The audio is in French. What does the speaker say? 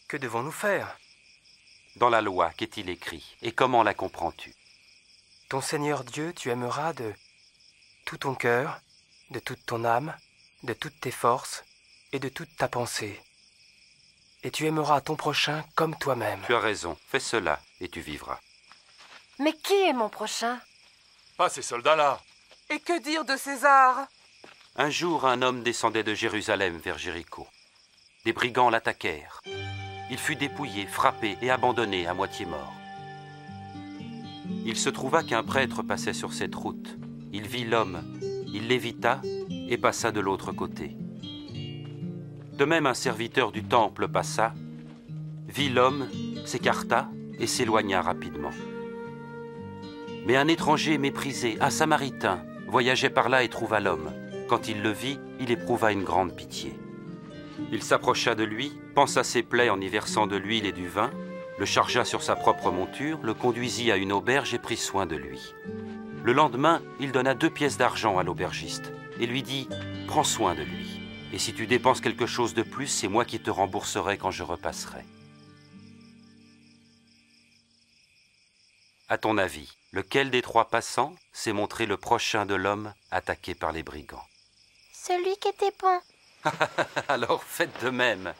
Que devons-nous faire? Dans la loi, qu'est-il écrit? Et comment la comprends-tu? Ton Seigneur Dieu, tu aimeras de tout ton cœur, de toute ton âme, de toutes tes forces et de toute ta pensée. Et tu aimeras ton prochain comme toi-même. Tu as raison, fais cela et tu vivras. Mais qui est mon prochain? Pas ces soldats-là. Et que dire de César? Un jour, un homme descendait de Jérusalem vers Jéricho. Des brigands l'attaquèrent. Il fut dépouillé, frappé et abandonné à moitié mort. Il se trouva qu'un prêtre passait sur cette route. Il vit l'homme, il l'évita et passa de l'autre côté. De même, un serviteur du temple passa, vit l'homme, s'écarta et s'éloigna rapidement. Mais un étranger méprisé, un Samaritain, voyageait par là et trouva l'homme. Quand il le vit, il éprouva une grande pitié. Il s'approcha de lui, pansa ses plaies en y versant de l'huile et du vin, le chargea sur sa propre monture, le conduisit à une auberge et prit soin de lui. Le lendemain, il donna 2 pièces d'argent à l'aubergiste et lui dit « Prends soin de lui. Et si tu dépenses quelque chose de plus, c'est moi qui te rembourserai quand je repasserai. » À ton avis, lequel des 3 passants s'est montré le prochain de l'homme attaqué par les brigands? Celui qui était bon. Alors faites de même.